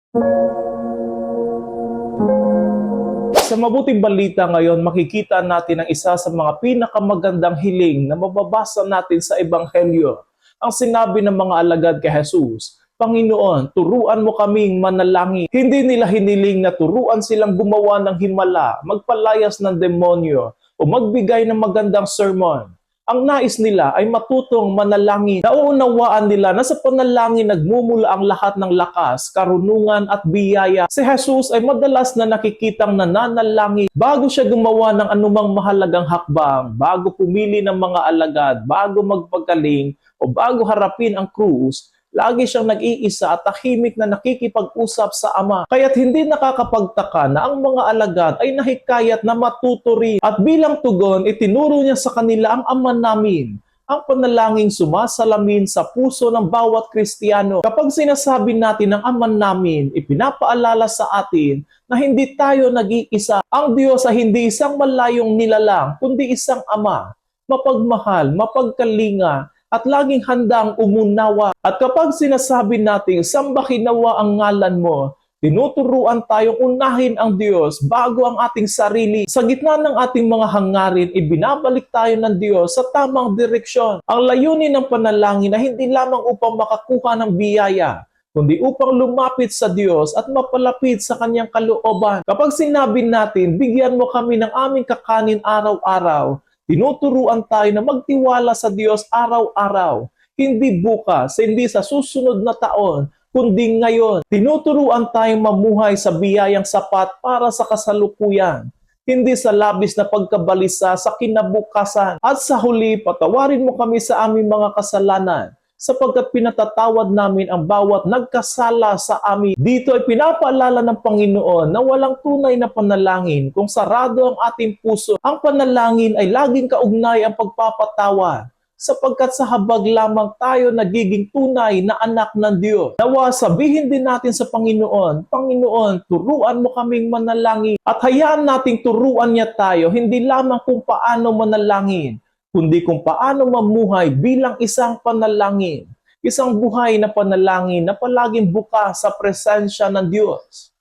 Sa mabuting balita ngayon, makikita natin ang isa sa mga pinakamagandang hiling na mababasa natin sa Ebanghelyo. Ang sinabi ng mga alagad kay Jesus, Panginoon, turuan mo kaming manalangin. Hindi nila hiniling na turuan silang gumawa ng himala, magpalayas ng demonyo, o magbigay ng magandang sermon. Ang nais nila ay matutong manalangin. Nauunawaan nila na sa panalangin nagmumula ang lahat ng lakas, karunungan at biyaya. Si Jesus ay madalas na nakikitang nananalangin bago siya gumawa ng anumang mahalagang hakbang, bago pumili ng mga alagad, bago magpagaling o bago harapin ang krus. Lagi siyang nag-iisa at tahimik na nakikipag-usap sa Ama. Kaya't hindi nakakapagtaka na ang mga alagad ay nahikayat na matuto rin. At bilang tugon, itinuro niya sa kanila ang Ama namin, ang panalangin sumasalamin sa puso ng bawat Kristiyano. Kapag sinasabi natin ang Ama namin, ipinapaalala sa atin na hindi tayo nag-iisa. Ang Diyos ay hindi isang malayong nilalang, kundi isang Ama, mapagmahal, mapagkalinga, at laging handang umunawa. At kapag sinasabi natin, sambahin nawa ang ngalan mo, tinuturuan tayong unahin ang Diyos bago ang ating sarili. Sa gitna ng ating mga hangarin, ibinabalik tayo ng Diyos sa tamang direksyon. Ang layunin ng panalangin ay hindi lamang upang makakuha ng biyaya, kundi upang lumapit sa Diyos at mapalapit sa Kanyang kalooban. Kapag sinabi natin, bigyan mo kami ng aming kakanin araw-araw, tinuturuan tayo na magtiwala sa Diyos araw-araw, hindi bukas, hindi sa susunod na taon, kundi ngayon. Tinuturuan tayong mamuhay sa biyayang sapat para sa kasalukuyan, hindi sa labis na pagkabalisa sa kinabukasan. At sa huli, patawarin mo kami sa aming mga kasalanan, sapagkat pinatatawad namin ang bawat nagkasala sa amin. Dito ay pinapaalala ng Panginoon na walang tunay na panalangin kung sarado ang ating puso. Ang panalangin ay laging kaugnay ang pagpapatawad, sapagkat sa habag lamang tayo nagiging tunay na anak ng Diyos. Nawa sabihin din natin sa Panginoon, Panginoon, turuan mo kaming manalangin, at hayaan nating turuan niya tayo, hindi lamang kung paano manalangin, kundi kung paano mamuhay bilang isang panalangin, isang buhay na panalangin na palaging bukas sa presensya ng Diyos.